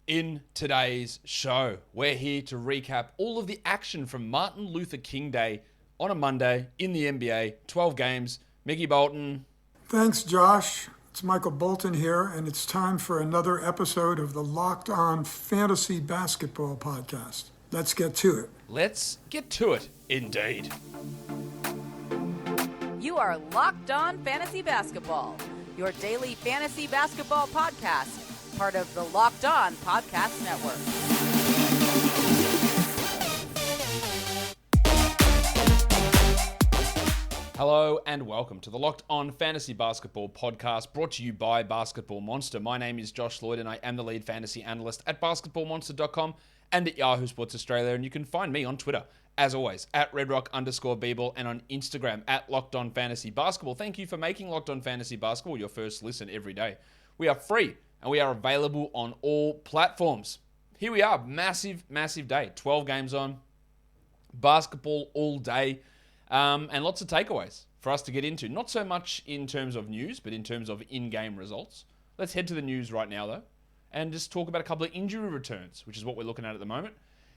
In today's show, we're here to recap all of the action from Martin Luther King Day on a Monday in the NBA. 12 games. Mickey Bolton. Thanks, Josh. It's Michael Bolton here, and it's time for another episode of the Locked On Fantasy Basketball Podcast. Let's get to it. Let's get to it, indeed. You are Locked On Fantasy Basketball, your daily fantasy basketball podcast. Part of the Locked On Podcast Network. Hello and welcome to the Locked On Fantasy Basketball Podcast, brought to you by Basketball Monster. My name is Josh Lloyd and I am the lead fantasy analyst at basketballmonster.com and at Yahoo Sports Australia. And you can find me on Twitter, as always, at redrock_bball and on Instagram at Locked On Fantasy Basketball. Thank you for making Locked On Fantasy Basketball your first listen every day. We are free and we are available on all platforms. Here we are, massive day. 12 games on, basketball all day, and lots of takeaways for us to get into. Not so much in terms of news, but in terms of in-game results. Let's head to the news right now, though, and just talk about a couple of injury returns, which is what we're looking at the moment.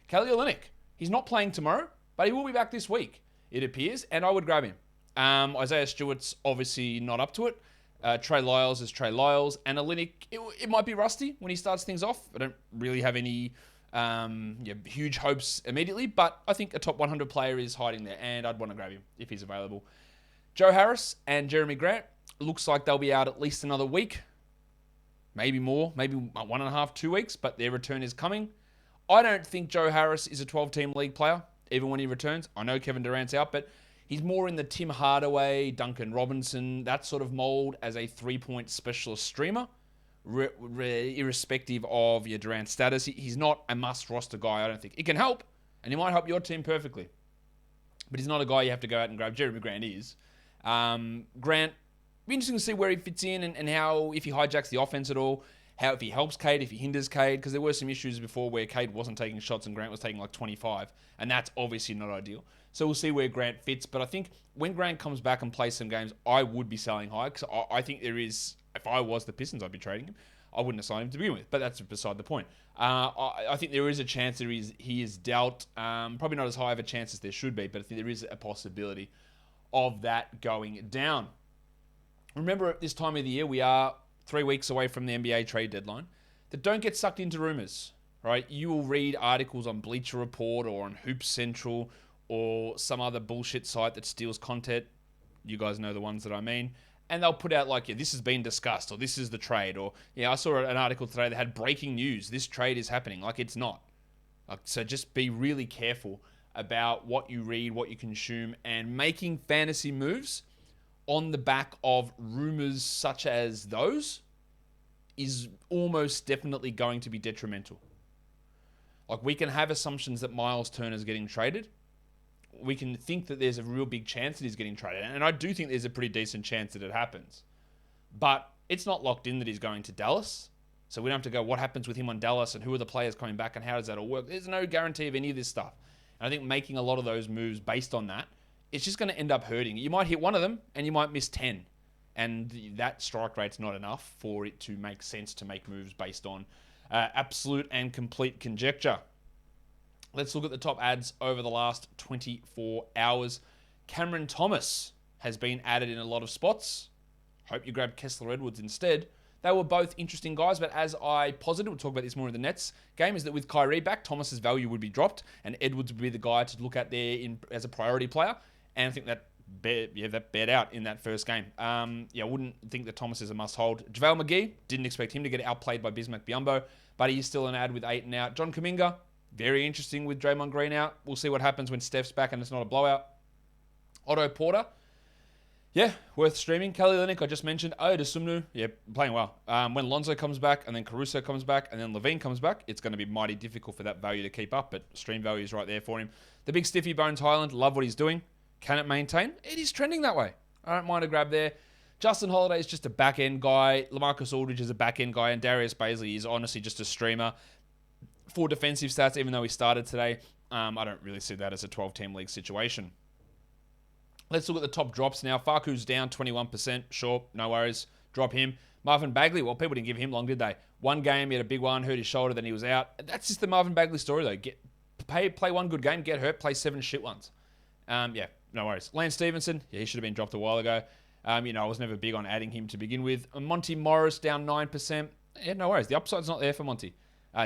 Kelly Olynyk, he's not playing tomorrow, but he will be back this week, it appears, and I would grab him. Isaiah Stewart's obviously not up to it. Trey Lyles is Trey Lyles, and Olynyk, it might be rusty when he starts things off. I don't really have any huge hopes immediately, but I think a top 100 player is hiding there, and I'd want to grab him if he's available. Joe Harris and Jeremy Grant, looks like they'll be out at least another week, maybe more, maybe 1.5, 2 weeks, but their return is coming. I don't think Joe Harris is a 12-team league player, even when he returns. I know Kevin Durant's out, but he's more in the Tim Hardaway, Duncan Robinson, that sort of mold as a three-point specialist streamer, irrespective of your Durant status. He's not a must-roster guy, I don't think. It can help, and he might help your team perfectly. But he's not a guy you have to go out and grab. Jeremy Grant is. Grant, be interesting to see where he fits in and how, if he hijacks the offense at all, how if he helps Cade, if he hinders Cade, because there were some issues before where Cade wasn't taking shots and Grant was taking like 25, and that's obviously not ideal. So we'll see where Grant fits. But I think when Grant comes back and plays some games, I would be selling high. Because I think there is, if I was the Pistons, I'd be trading him. I wouldn't have signed him to begin with. But that's beside the point. I think there is a chance that he is dealt. Probably not as high of a chance as there should be. But I think there is a possibility of that going down. Remember, at this time of the year, we are 3 weeks away from the NBA trade deadline. That don't get sucked into rumors. Right? You will read articles on Bleacher Report or on Hoops Central or some other bullshit site that steals content. You guys know the ones that I mean. And they'll put out like, yeah, this has been discussed, or this is the trade, or, yeah, I saw an article today that had breaking news. This trade is happening. Like, it's not. So just be really careful about what you read, what you consume, and making fantasy moves on the back of rumors such as those is almost definitely going to be detrimental. Like, we can have assumptions that Miles Turner's getting traded. We can think that there's a real big chance that he's getting traded. And I do think there's a pretty decent chance that it happens. But it's not locked in that he's going to Dallas. So we don't have to go, what happens with him on Dallas and who are the players coming back and how does that all work? There's no guarantee of any of this stuff. And I think making a lot of those moves based on that, it's just going to end up hurting. You might hit one of them and you might miss 10. And that strike rate's not enough for it to make sense to make moves based on absolute and complete conjecture. Let's look at the top ads over the last 24 hours. Cameron Thomas has been added in a lot of spots. Hope you grabbed Kessler Edwards instead. They were both interesting guys, but as I posited, we'll talk about this more in the Nets game, is that with Kyrie back, Thomas's value would be dropped, and Edwards would be the guy to look at there as a priority player. And I think that bared out in that first game. I wouldn't think that Thomas is a must-hold. JaVale McGee, didn't expect him to get outplayed by Bismack Biyombo, but he's still an ad with 8 and out. John Kuminga, very interesting with Draymond Green out. We'll see what happens when Steph's back and it's not a blowout. Otto Porter, yeah, worth streaming. Kelly Olynyk, I just mentioned. Desumnu, yeah, playing well. When Lonzo comes back and then Caruso comes back and then Levine comes back, it's going to be mighty difficult for that value to keep up, but stream value is right there for him. The big stiffy Bones Highland, love what he's doing. Can it maintain? It is trending that way. I don't mind a grab there. Justin Holiday is just a back-end guy. LaMarcus Aldridge is a back-end guy. And Darius Bazley is honestly just a streamer. 4 defensive stats, even though he started today. I don't really see that as a 12-team league situation. Let's look at the top drops now. Faku's down 21%. Sure, no worries. Drop him. Marvin Bagley, well, people didn't give him long, did they? One game, he had a big one, hurt his shoulder, then he was out. That's just the Marvin Bagley story, though. Play one good game, get hurt, play 7 shit ones. Yeah, no worries. Lance Stevenson, yeah, he should have been dropped a while ago. I was never big on adding him to begin with. Monty Morris down 9%. Yeah, no worries. The upside's not there for Monty.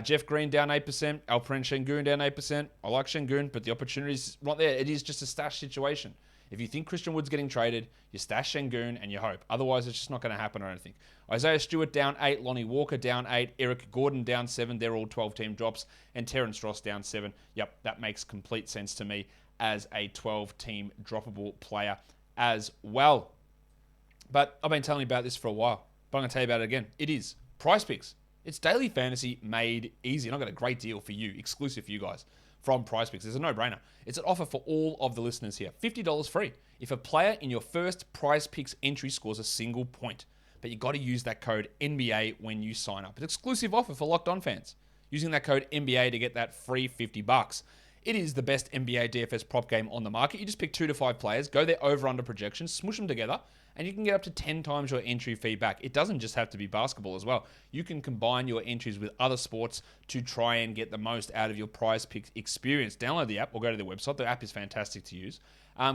Jeff Green down 8%. Alperen Şengün down 8%. I like Şengün, but the opportunity's not there. It is just a stash situation. If you think Christian Wood's getting traded, you stash Şengün and you hope. Otherwise, it's just not going to happen, I don't think. Isaiah Stewart down 8. Lonnie Walker down 8. Eric Gordon down 7. They're all 12-team drops. And Terrence Ross down 7. Yep, that makes complete sense to me as a 12-team droppable player as well. But I've been telling you about this for a while. But I'm going to tell you about it again. It is PrizePicks. It's daily fantasy made easy. And I've got a great deal for you, exclusive for you guys, from PrizePicks. It's a no-brainer. It's an offer for all of the listeners here. $50 free if a player in your first PrizePicks entry scores a single point. But you got to use that code NBA when you sign up. It's an exclusive offer for Locked On fans. Using that code NBA to get that free $50. It is the best NBA DFS prop game on the market. You just pick 2 to 5 players, go their over-under projections, smush them together, and you can get up to 10 times your entry fee back. It doesn't just have to be basketball as well. You can combine your entries with other sports to try and get the most out of your PrizePicks experience. Download the app or go to the website. The app is fantastic to use.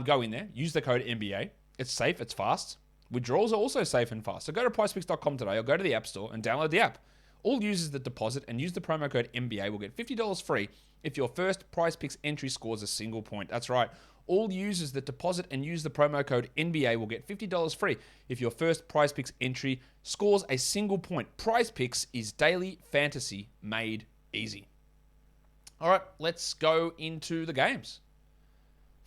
Go in there, use the code NBA. It's safe, it's fast. Withdrawals are also safe and fast. So go to prizepicks.com today or go to the App Store and download the app. All users that deposit and use the promo code NBA will get $50 free if your first PrizePicks entry scores a single point. That's right. All users that deposit and use the promo code NBA will get $50 free if your first PrizePicks entry scores a single point. PrizePicks is daily fantasy made easy. All right, let's go into the games.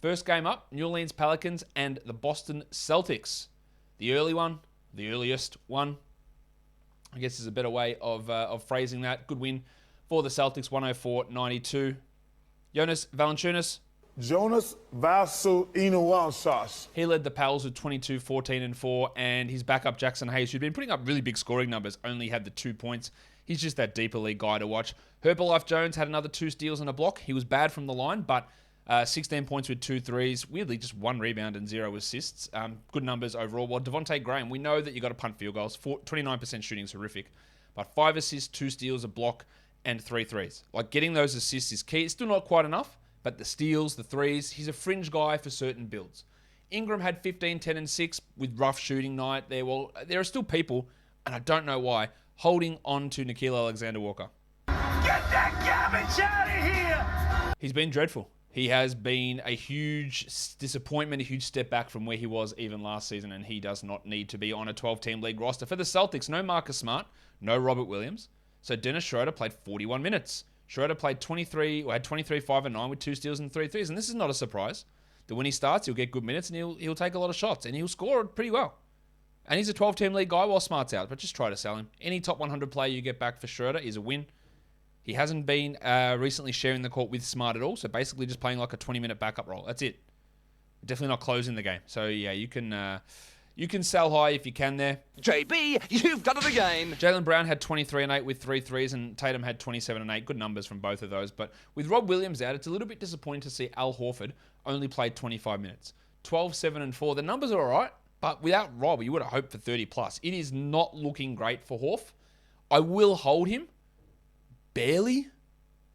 First game up, New Orleans Pelicans and the Boston Celtics. The earliest one, I guess is a better way of phrasing that. Good win for the Celtics, 104-92. Jonas Valanciunas. Jonas Valanciunas. He led the Pels with 22, 14, and 4, and his backup Jackson Hayes, who'd been putting up really big scoring numbers, only had the 2 points. He's just that deeper league guy to watch. Herbalife Jones had another 2 steals and a block. He was bad from the line, but 16 points with 2 threes. Weirdly, just 1 rebound and 0 assists. Good numbers overall. Well, Devontae Graham, we know that you got to punt field goals. 29% shooting is horrific. But 5 assists, 2 steals, a block, and 3 threes. Like, getting those assists is key. It's still not quite enough, but the steals, the threes, he's a fringe guy for certain builds. Ingram had 15, 10, and 6 with rough shooting night there. Well, there are still people, and I don't know why, holding on to Nickeil Alexander-Walker. Get that garbage out of here! He's been dreadful. He has been a huge disappointment, a huge step back from where he was even last season, and he does not need to be on a 12-team league roster. For the Celtics, no Marcus Smart, no Robert Williams. So Dennis Schroeder played 41 minutes. Schroeder played had 23, 5, and 9 with 2 steals and 3 threes. And this is not a surprise. That when he starts, he'll get good minutes and he'll take a lot of shots and he'll score pretty well. And he's a 12-team league guy while Smart's out, but just try to sell him. Any top 100 player you get back for Schroeder is a win. He hasn't been recently sharing the court with Smart at all, so basically just playing like a 20-minute backup role. That's it. Definitely not closing the game. So yeah, you can sell high if you can there. JB, you've done it again. Jaylen Brown had 23 and 8 with 3 threes, and Tatum had 27 and 8. Good numbers from both of those. But with Rob Williams out, it's a little bit disappointing to see Al Horford only played 25 minutes. 12, 7, and 4. The numbers are all right, but without Rob, you would have hoped for 30 plus. It is not looking great for Horf. I will hold him. Barely.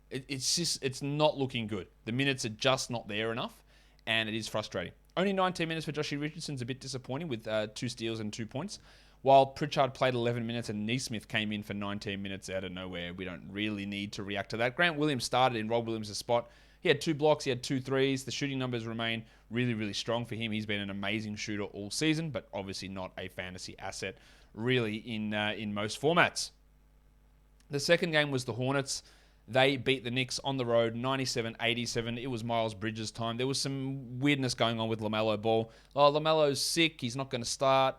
It's not looking good. The minutes are just not there enough, and it is frustrating. Only 19 minutes for Joshie Richardson's a bit disappointing with 2 steals and 2 points, while Pritchard played 11 minutes and Neesmith came in for 19 minutes out of nowhere. We don't really need to react to that. Grant Williams started in Rob Williams' spot. He had 2 blocks, he had 2 threes. The shooting numbers remain really, really strong for him. He's been an amazing shooter all season, but obviously not a fantasy asset really in most formats. The second game was the Hornets. They beat the Knicks on the road, 97-87. It was Miles Bridges' time. There was some weirdness going on with LaMelo Ball. Oh, LaMelo's sick. He's not going to start.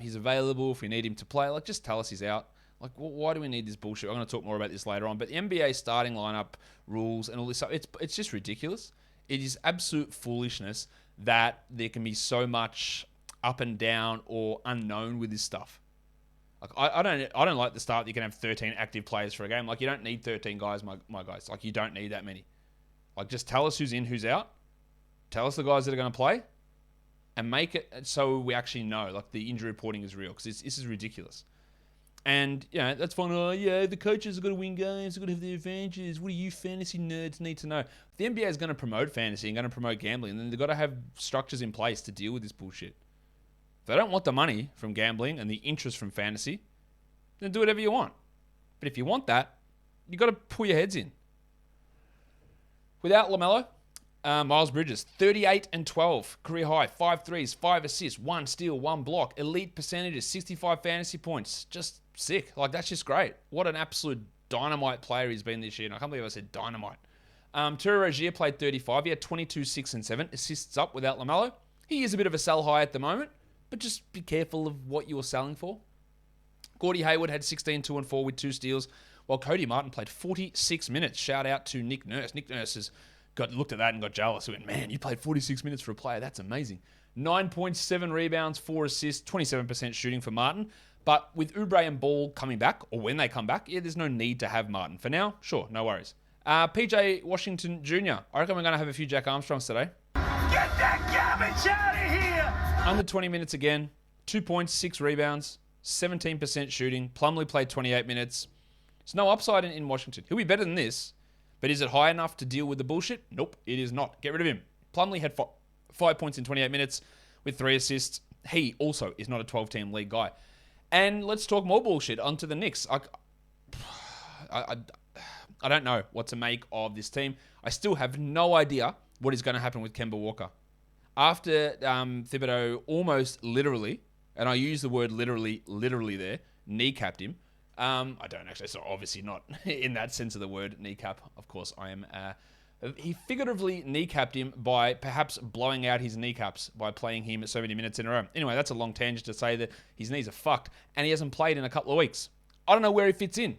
He's available if we need him to play. Like, just tell us he's out. Like, why do we need this bullshit? I'm going to talk more about this later on. But the NBA starting lineup rules and all this stuff, it's just ridiculous. It is absolute foolishness that there can be so much up and down or unknown with this stuff. Like, I don't like the start that you can have 13 active players for a game. Like, you don't need 13 guys, my guys. Like, you don't need that many. Like, just tell us who's in, who's out. Tell us the guys that are going to play. And make it so we actually know, like, the injury reporting is real. Because this is ridiculous. And, that's fine. Oh, yeah, the coaches are going to win games. They're going to have the advantages. What do you fantasy nerds need to know? If the NBA is going to promote fantasy and going to promote gambling, then they've got to have structures in place to deal with this bullshit. If they don't want the money from gambling and the interest from fantasy, then do whatever you want. But if you want that, you've got to pull your heads in. Without LaMelo, Miles Bridges, 38 and 12, career high, 5 threes, 5 assists, 1 steal, 1 block, elite percentages, 65 fantasy points. Just sick. That's just great. What an absolute dynamite player he's been this year. And I can't believe I said dynamite. Terry Rozier played 35. He had 22, 6, and 7. Assists up without LaMelo. He is a bit of a sell high at the moment, but just be careful of what you're selling for. Gordie Hayward had 16, 2, and 4 with 2 steals, while Cody Martin played 46 minutes. Shout out to Nick Nurse. Nick Nurse has looked at that and got jealous. He went, man, you played 46 minutes for a player. That's amazing. 9.7 rebounds, 4 assists, 27% shooting for Martin. But with Oubre and Ball coming back, or when they come back, there's no need to have Martin. For now, sure, no worries. PJ Washington Jr. I reckon we're going to have a few Jack Armstrongs today. Get that garbage out of here! Under 20 minutes again, 2 points, 6 rebounds, 17% shooting. Plumlee played 28 minutes. There's no upside in Washington. He'll be better than this, but is it high enough to deal with the bullshit? Nope, it is not. Get rid of him. Plumlee had 5 points in 28 minutes with 3 assists. He also is not a 12-team league guy. And let's talk more bullshit onto the Knicks. I don't know what to make of this team. I still have no idea what is going to happen with Kemba Walker. After Thibodeau almost literally, and I use the word literally there, kneecapped him. I don't actually, so obviously not in that sense of the word, kneecap. Of course, I am. He figuratively kneecapped him by perhaps blowing out his kneecaps by playing him so many minutes in a row. Anyway, that's a long tangent to say that his knees are fucked, and he hasn't played in a couple of weeks. I don't know where he fits in.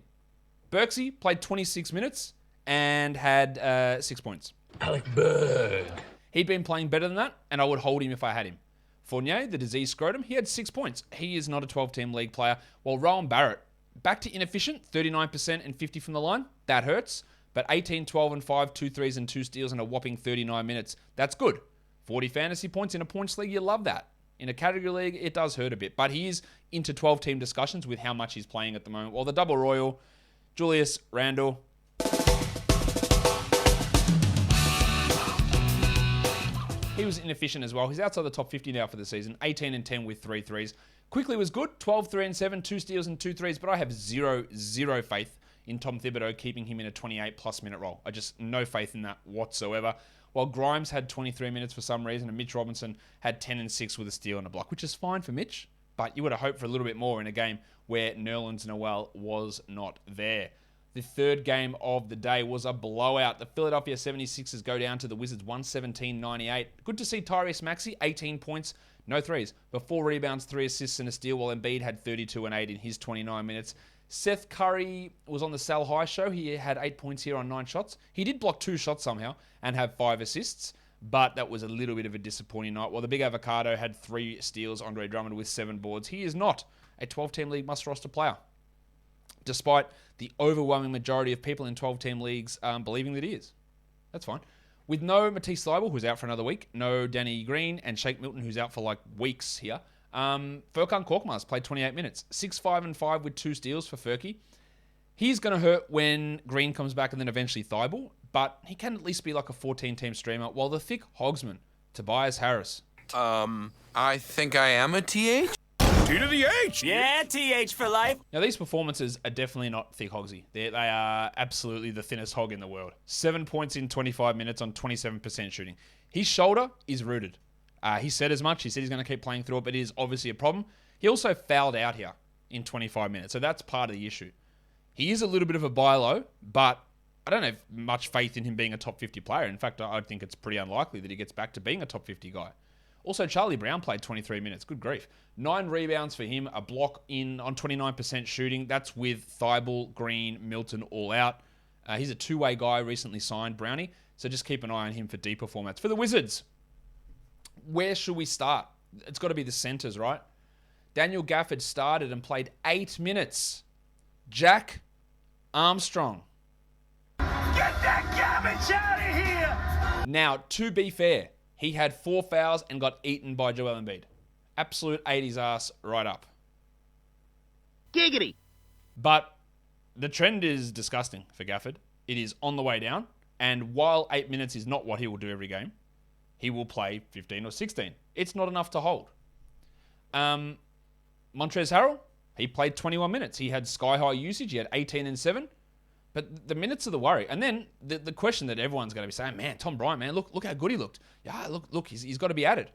Berksey played 26 minutes and had 6 points. Alec Berg. He'd been playing better than that, and I would hold him if I had him. Fournier, the disease scrotum, he had 6 points. He is not a 12-team league player. While Rowan Barrett, back to inefficient, 39% and 50 from the line. That hurts. But 18, 12, and 5, 2 threes and 2 steals in a whopping 39 minutes. That's good. 40 fantasy points in a points league, you love that. In a category league, it does hurt a bit. But he is into 12-team discussions with how much he's playing at the moment. While the double royal, Julius Randle, he was inefficient as well. He's outside the top 50 now for the season. 18 and 10 with 3 threes. Quickly was good. 12, 3, and 7, 2 steals and 2 threes. But I have zero faith in Tom Thibodeau keeping him in a 28-plus minute role. I just no faith in that whatsoever. While Grimes had 23 minutes for some reason, and Mitch Robinson had 10 and 6 with a steal and a block, which is fine for Mitch. But you would have hoped for a little bit more in a game where Nerlens Noel was not there. The third game of the day was a blowout. The Philadelphia 76ers go down to the Wizards 117-98. Good to see Tyrese Maxey, 18 points, no threes, but 4 rebounds, 3 assists, and a steal, while Embiid had 32 and 8 in his 29 minutes. Seth Curry was on the Sal High show. He had 8 points here on 9 shots. He did block 2 shots somehow and have 5 assists, but that was a little bit of a disappointing night. While the Big Avocado had 3 steals, Andre Drummond with 7 boards. He is not a 12-team league must-roster player, despite the overwhelming majority of people in 12-team leagues believing that he is. That's fine. With no Matisse Thybulle, who's out for another week, no Danny Green, and Shake Milton, who's out for like weeks here, Furkan Korkmaz played 28 minutes. 6, 5, and 5 with 2 steals for Furky. He's going to hurt when Green comes back and then eventually Thybulle, but he can at least be like a 14-team streamer, while the thick hogsman, Tobias Harris. I think I am a TH? T to the H! Yeah, TH for life. Now, these performances are definitely not thick hogsy. They are absolutely the thinnest hog in the world. 7 points in 25 minutes on 27% shooting. His shoulder is rooted. He said as much. He said he's going to keep playing through it, but it is obviously a problem. He also fouled out here in 25 minutes, so that's part of the issue. He is a little bit of a buy low, but I don't have much faith in him being a top 50 player. In fact, I think it's pretty unlikely that he gets back to being a top 50 guy. Also, Charlie Brown played 23 minutes. Good grief. 9 rebounds for him, a block on 29% shooting. That's with Thybulle, Green, Milton all out. He's a two-way guy, recently signed, Brownie. So just keep an eye on him for deeper formats. For the Wizards, where should we start? It's got to be the centers, right? Daniel Gafford started and played 8 minutes. Jack Armstrong. Get that garbage out of here! Now, to be fair, he had 4 fouls and got eaten by Joel Embiid. Absolute 80s ass right up. Giggity. But the trend is disgusting for Gafford. It is on the way down. And while 8 minutes is not what he will do every game, he will play 15 or 16. It's not enough to hold. Montrezl Harrell, he played 21 minutes. He had sky-high usage. He had 18 and 7. But the minutes are the worry. And then the question that everyone's going to be saying, man, Tom Bryant, man, look how good he looked. Yeah, look, he's got to be added.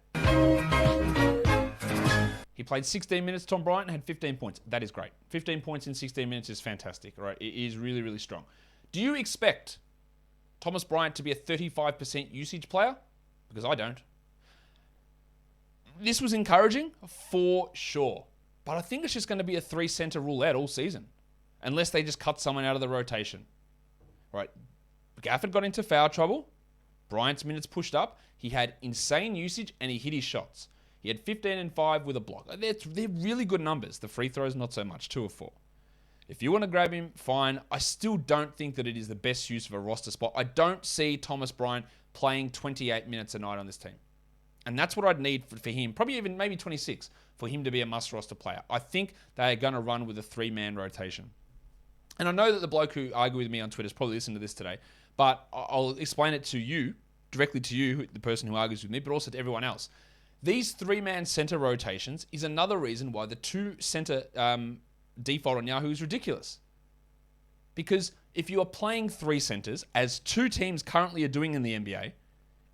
He played 16 minutes, Tom Bryant, and had 15 points. That is great. 15 points in 16 minutes is fantastic, right? It is really, really strong. Do you expect Thomas Bryant to be a 35% usage player? Because I don't. This was encouraging, for sure. But I think it's just going to be a 3-center roulette all season. Unless they just cut someone out of the rotation. Right? Gafford got into foul trouble. Bryant's minutes pushed up. He had insane usage and he hit his shots. He had 15 and 5 with a block. They're really good numbers. The free throws, not so much. 2 of 4. If you want to grab him, fine. I still don't think that it is the best use of a roster spot. I don't see Thomas Bryant playing 28 minutes a night on this team. And that's what I'd need for him. Probably even maybe 26 for him to be a must-roster player. I think they are going to run with a 3-man rotation. And I know that the bloke who argued with me on Twitter has probably listened to this today, but I'll explain it to you, directly to you, the person who argues with me, but also to everyone else. These 3-man center rotations is another reason why the 2-center default on Yahoo is ridiculous. Because if you are playing 3 centers, as 2 teams currently are doing in the NBA,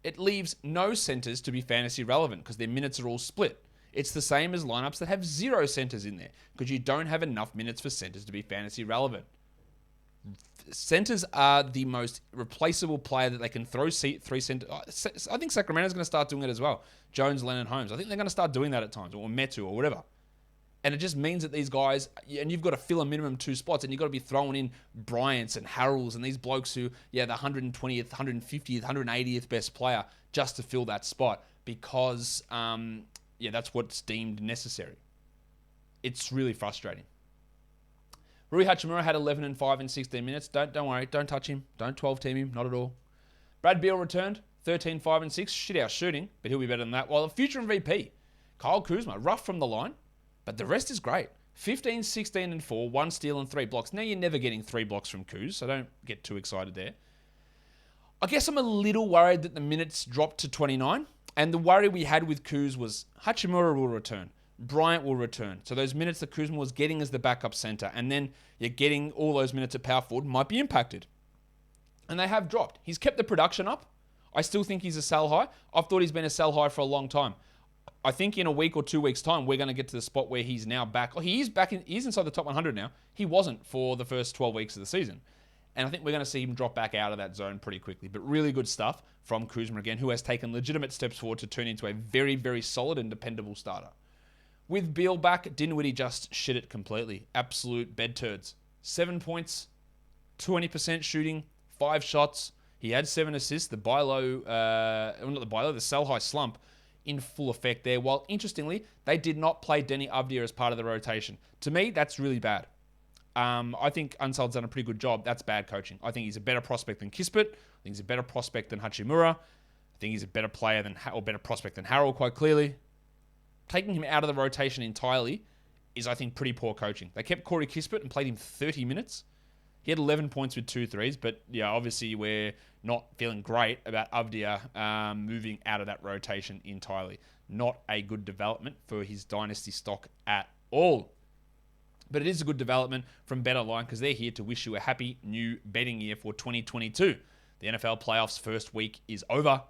it leaves no centers to be fantasy relevant because their minutes are all split. It's the same as lineups that have 0 centers in there because you don't have enough minutes for centers to be fantasy relevant. Centers are the most replaceable player that they can throw 3 centers. I think Sacramento's going to start doing it as well. Jones, Lennon, Holmes. I think they're going to start doing that at times, or Metu, or whatever. And it just means that these guys, and you've got to fill a minimum 2 spots, and you've got to be throwing in Bryants and Harrells and these blokes who, the 120th, 150th, 180th best player just to fill that spot because, that's what's deemed necessary. It's really frustrating. Rui Hachimura had 11 and 5 in 16 minutes. Don't worry. Don't touch him. Don't 12-team him. Not at all. Brad Beal returned. 13, 5 and 6. Shit-house shooting, but he'll be better than that. While the future MVP, Kyle Kuzma, rough from the line, but the rest is great. 15, 16 and 4, 1 steal and 3 blocks. Now you're never getting 3 blocks from Kuz, so don't get too excited there. I guess I'm a little worried that the minutes dropped to 29, and the worry we had with Kuz was Hachimura will return. Bryant will return. So those minutes that Kuzma was getting as the backup center, and then you're getting all those minutes at power forward might be impacted. And they have dropped. He's kept the production up. I still think he's a sell high. I've thought he's been a sell high for a long time. I think in a week or 2 weeks' time, we're going to get to the spot where he's now back. Oh, he is back. He's inside the top 100 now. He wasn't for the first 12 weeks of the season. And I think we're going to see him drop back out of that zone pretty quickly. But really good stuff from Kuzma again, who has taken legitimate steps forward to turn into a very, very solid and dependable starter. With Beal back, Dinwiddie just shit it completely. Absolute bed turds. 7 points, 20% shooting, 5 shots. He had 7 assists. The sell high slump in full effect there. While interestingly, they did not play Denny Avdia as part of the rotation. To me, that's really bad. I think Unsal's done a pretty good job. That's bad coaching. I think he's a better prospect than Kispert. I think he's a better prospect than Hachimura. I think he's a better player or better prospect than Harrell, quite clearly. Taking him out of the rotation entirely is, I think, pretty poor coaching. They kept Corey Kispert and played him 30 minutes. He had 11 points with 2 threes, but obviously we're not feeling great about Avdia moving out of that rotation entirely. Not a good development for his dynasty stock at all. But it is a good development from BetOnline because they're here to wish you a happy new betting year for 2022. The NFL playoffs first week is over,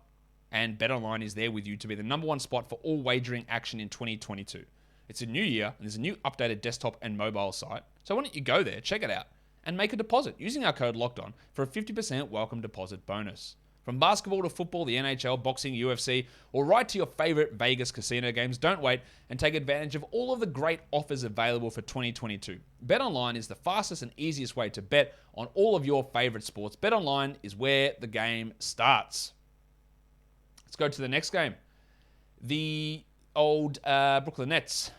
and BetOnline is there with you to be the number 1 spot for all wagering action in 2022. It's a new year, and there's a new updated desktop and mobile site. So why don't you go there, check it out, and make a deposit using our code LOCKEDON for a 50% welcome deposit bonus. From basketball to football, the NHL, boxing, UFC, or right to your favorite Vegas casino games, don't wait and take advantage of all of the great offers available for 2022. BetOnline is the fastest and easiest way to bet on all of your favorite sports. BetOnline is where the game starts. Let's go to the next game. The old Brooklyn Nets.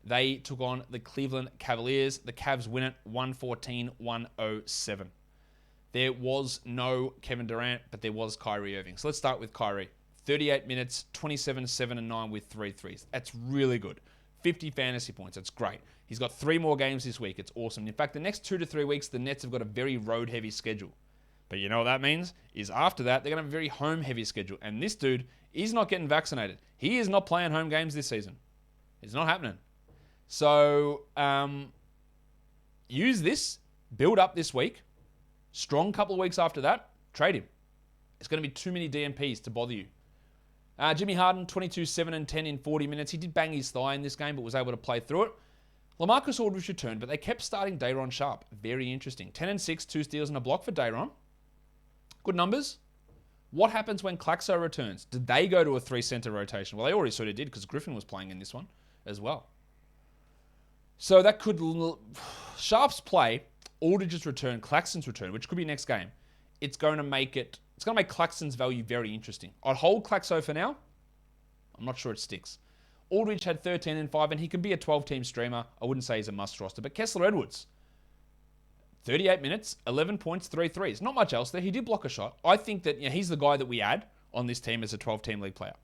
They took on the Cleveland Cavaliers. The Cavs win it 114-107. There was no Kevin Durant, but there was Kyrie Irving. So let's start with Kyrie. 38 minutes, 27, 7 and 9 with 3 threes. That's really good. 50 fantasy points. That's great. He's got 3 more games this week. It's awesome. In fact, the next 2 to 3 weeks, the Nets have got a very road-heavy schedule. But you know what that means? Is after that, they're going to have a very home-heavy schedule. And this dude is not getting vaccinated. He is not playing home games this season. It's not happening. So, use this, build up this week. Strong couple of weeks after that, trade him. It's going to be too many DMPs to bother you. Jimmy Harden, 22, 7, and 10 in 40 minutes. He did bang his thigh in this game, but was able to play through it. LaMarcus Aldridge returned, but they kept starting Day'Ron Sharpe. Very interesting. 10 and 6, 2 steals and a block for Day'Ron. Good numbers. What happens when Claxo returns? Did they go to a 3-center rotation? Well, they already sort of did because Griffin was playing in this one as well. So that could... Sharpe's play, Aldridge's return, Claxton's return, which could be next game. It's going to make Claxton's value very interesting. I'd hold Claxo for now. I'm not sure it sticks. Aldridge had 13 and 5, and he can be a 12-team streamer. I wouldn't say he's a must roster, but Kessler Edwards, 38 minutes, 11 points, 3 threes. Not much else there. He did block a shot. I think that he's the guy that we add on this team as a 12-team league player.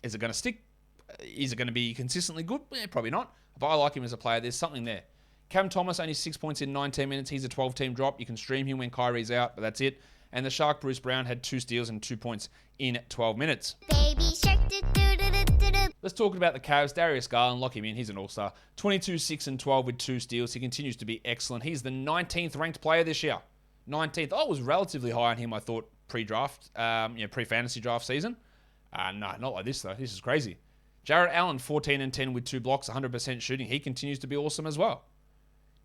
Is it going to stick? Is it going to be consistently good? Probably not. But I like him as a player. There's something there. Cam Thomas, only 6 points in 19 minutes. He's a 12-team drop. You can stream him when Kyrie's out, but that's it. And the Shark, Bruce Brown, had 2 steals and 2 points in 12 minutes. Baby Shark, let's talk about the Cavs. Darius Garland, lock him in. He's an all-star. 22, 6, and 12 with 2 steals. He continues to be excellent. He's the 19th ranked player this year. 19th. Oh, it was relatively high on him, I thought, pre-draft, pre-fantasy draft season. No, not like this, though. This is crazy. Jarrett Allen, 14 and 10 with 2 blocks, 100% shooting. He continues to be awesome as well.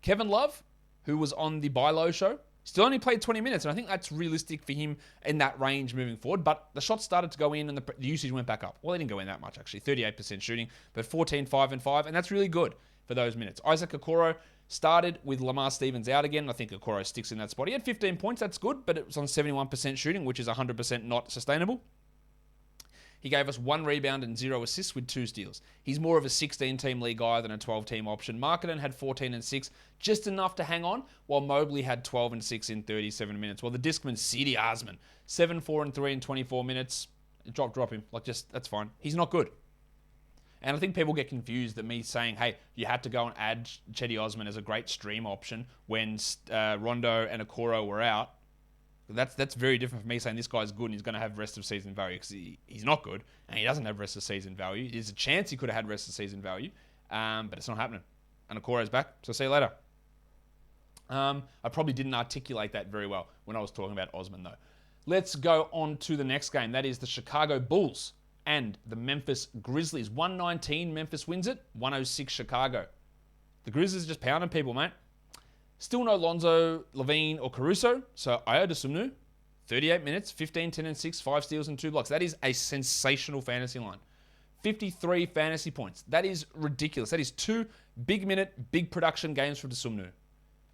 Kevin Love, who was on the Buy Low show, still only played 20 minutes, and I think that's realistic for him in that range moving forward. But the shots started to go in, and the usage went back up. Well, they didn't go in that much, actually. 38% shooting, but 14, 5, and 5, and that's really good for those minutes. Isaac Okoro started with Lamar Stevens out again. I think Okoro sticks in that spot. He had 15 points. That's good, but it was on 71% shooting, which is 100% not sustainable. He gave us 1 rebound and 0 assists with 2 steals. He's more of a 16-team league guy than a 12-team option. Markkanen had 14 and 6, just enough to hang on, while Mobley had 12 and 6 in 37 minutes. Well, the Discman, Cedi Osman, 7, 4, and 3 in 24 minutes. Drop him. That's fine. He's not good. And I think people get confused that me saying, hey, you had to go and add Cedi Osman as a great stream option when Rondo and Okoro were out. That's very different from me saying this guy's good and he's going to have rest of season value, because he's not good and he doesn't have rest of season value. There's a chance he could have had rest of season value, but it's not happening. And Okoro's back, so see you later. I probably didn't articulate that very well when I was talking about Osman, though. Let's go on to the next game. That is the Chicago Bulls and the Memphis Grizzlies. 119, Memphis wins it. 106, Chicago. The Grizzlies are just pounding people, mate. Still no Lonzo, Levine, or Caruso. So Ayo Dosunmu, 38 minutes, 15, 10, and 6, 5 steals and 2 blocks. That is a sensational fantasy line. 53 fantasy points. That is ridiculous. That is 2 big-minute, big production games for Dosunmu.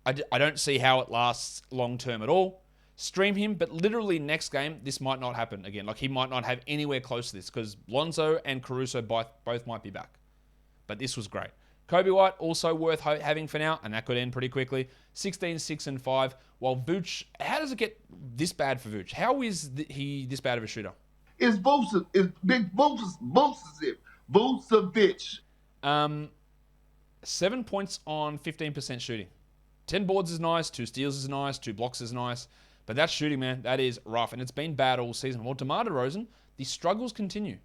I don't see how it lasts long-term at all. Stream him, but literally next game, this might not happen again. Like, he might not have anywhere close to this, because Lonzo and Caruso both might be back. But this was great. Kobe White, also worth having for now, and that could end pretty quickly. 16, 6, and 5. While Vooch, how does it get this bad for Vooch? How is he this bad of a shooter? It's Vucevic. It's big Vucevic. 7 points on 15% shooting. 10 boards is nice, 2 steals is nice, 2 blocks is nice. But that shooting, man, that is rough. And it's been bad all season. Well, DeMar DeRozan, the struggles continue.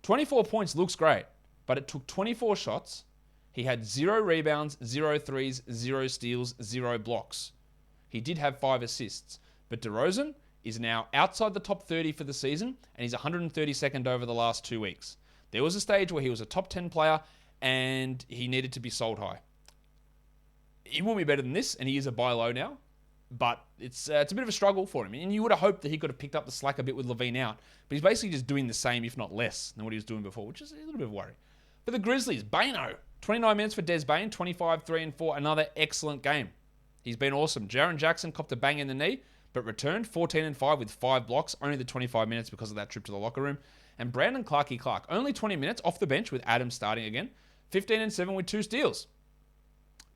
24 points looks great, but it took 24 shots. He had 0 rebounds, 0 threes, 0 steals, 0 blocks. He did have 5 assists. But DeRozan is now outside the top 30 for the season, and he's 132nd over the last 2 weeks. There was a stage where he was a top 10 player, and he needed to be sold high. He will be better than this, and he is a buy low now. But it's a bit of a struggle for him. And you would have hoped that he could have picked up the slack a bit with Levine out. But he's basically just doing the same, if not less, than what he was doing before, which is a little bit of a worry. For the Grizzlies, Bano. 29 minutes for Des Bane, 25, 3, and 4. Another excellent game. He's been awesome. Jaren Jackson copped a bang in the knee, but returned 14 and 5 with 5 blocks. Only the 25 minutes because of that trip to the locker room. And Brandon Clark, only 20 minutes off the bench with Adam starting again. 15 and 7 with 2 steals.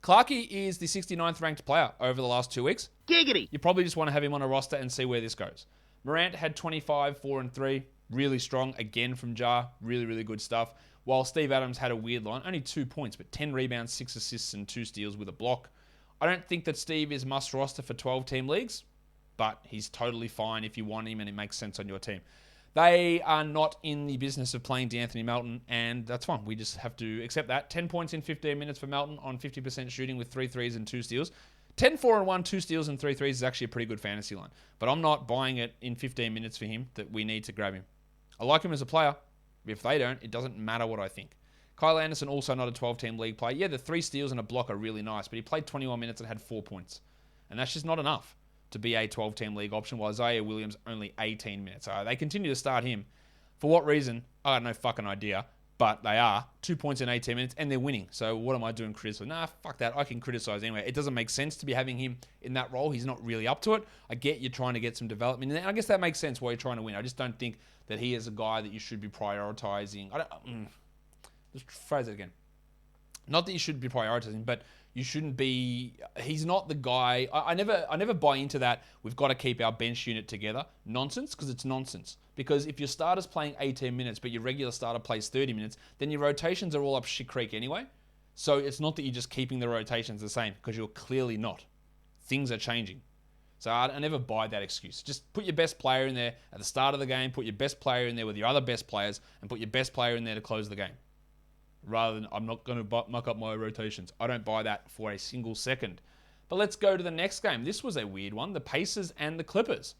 Clarkey is the 69th ranked player over the last 2 weeks. Giggity. You probably just want to have him on a roster and see where this goes. Morant had 25, 4, and 3. Really strong again from Ja. Really, really good stuff. while Steve Adams had a weird line, only 2 points, but 10 rebounds, 6 assists, and 2 steals with a block. I don't think that Steve is must roster for 12-team leagues, but he's totally fine if you want him and it makes sense on your team. They are not in the business of playing DeAnthony Melton, and that's fine. We just have to accept that. 10 points in 15 minutes for Melton on 50% shooting with 3 threes and 2 steals. 10, 4, and 1, 2 steals and 3 threes is actually a pretty good fantasy line. But I'm not buying it in 15 minutes for him that we need to grab him. I like him as a player. If they don't, it doesn't matter what I think. Kyle Anderson, also not a 12-team league player. Yeah, the 3 steals and a block are really nice, but he played 21 minutes and had 4 points. And that's just not enough to be a 12-team league option, while Isaiah Williams only 18 minutes. So they continue to start him. For what reason? I have no fucking idea. But they are 2 points in 18 minutes, and they're winning. So what am I doing criticizing? Nah, fuck that. I can criticize anyway. It doesn't make sense to be having him in that role. He's not really up to it. I get you're trying to get some development. And I guess that makes sense why you're trying to win. I just don't think that he is a guy that you should be prioritizing. Let's phrase it again. Not that you should be prioritizing, but you shouldn't be. He's not the guy. I never buy into that. We've got to keep our bench unit together. Nonsense, because it's nonsense. Because if your starter's playing 18 minutes, but your regular starter plays 30 minutes, then your rotations are all up shit creek anyway. So it's not that you're just keeping the rotations the same, because you're clearly not. Things are changing. So I never buy that excuse. Just put your best player in there at the start of the game. Put your best player in there with your other best players, and put your best player in there to close the game. Rather than, I'm not going to muck up my rotations. I don't buy that for a single second. But let's go to the next game. This was a weird one. The Pacers and the Clippers.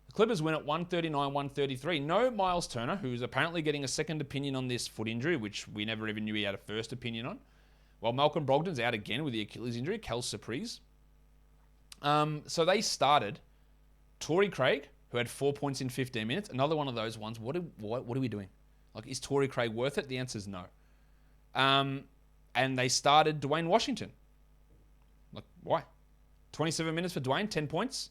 The Clippers win at 139-133. No Miles Turner, who's apparently getting a second opinion on this foot injury, which we never even knew he had a first opinion on. While Malcolm Brogdon's out again with the Achilles injury. Kel surprise. So they started Torrey Craig, who had 4 points in 15 minutes. Another one of those ones. What are we doing? Like, is Torrey Craig worth it? The answer is no. And they started Dwayne Washington. Like, why? 27 minutes for Dwayne, 10 points.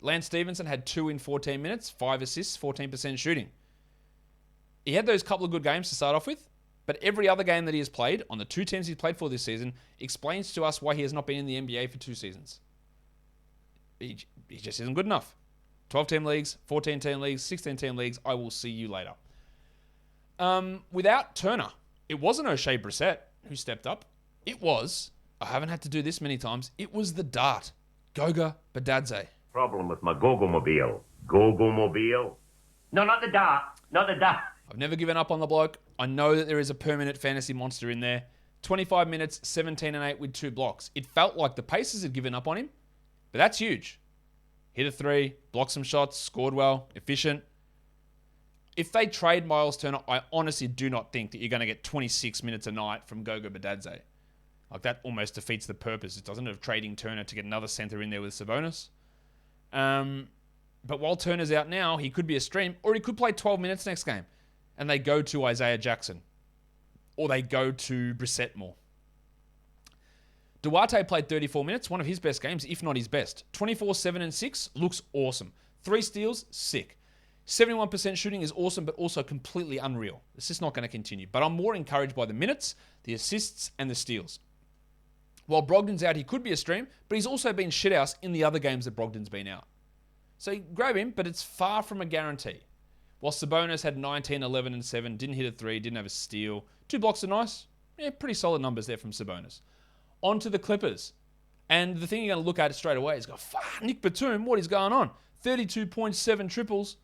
Lance Stevenson had 2 in 14 minutes, 5 assists, 14% shooting. He had those couple of good games to start off with, but every other game that he has played, on the 2 teams he's played for this season, explains to us why he has not been in the NBA for 2 seasons. He just isn't good enough. 12-team leagues, 14-team leagues, 16-team leagues, I will see you later. Without Turner, it wasn't O'Shea Brissett who stepped up. It was, I haven't had to do this many times, it was the Dart, Goga Badadze. Problem with my Go-Go-Mobile. Go-Go-Mobile? No, not the Dart. Not the Dart. I've never given up on the bloke. I know that there is a permanent fantasy monster in there. 25 minutes, 17 and 8 with 2 blocks. It felt like the Pacers had given up on him, but that's huge. Hit a 3, blocked some shots, scored well, efficient. If they trade Miles Turner, I honestly do not think that you're going to get 26 minutes a night from Goga Badadze. Like, that almost defeats the purpose, doesn't it, of trading Turner to get another center in there with Sabonis. But while Turner's out now, he could be a stream, or he could play 12 minutes next game. And they go to Isaiah Jackson. Or they go to Brissett more. Duarte played 34 minutes, one of his best games, if not his best. 24, 7, and 6 looks awesome. 3 steals, sick. 71% shooting is awesome, but also completely unreal. It's just not going to continue. But I'm more encouraged by the minutes, the assists, and the steals. While Brogdon's out, he could be a stream, but he's also been shithouse in the other games that Brogdon's been out. So grab him, but it's far from a guarantee. While Sabonis had 19, 11, and 7, didn't hit a 3, didn't have a steal. 2 blocks are nice. Yeah, pretty solid numbers there from Sabonis. On to the Clippers. And the thing you're going to look at straight away is, fuck, Nick Batum, what is going on? 32.7 triples,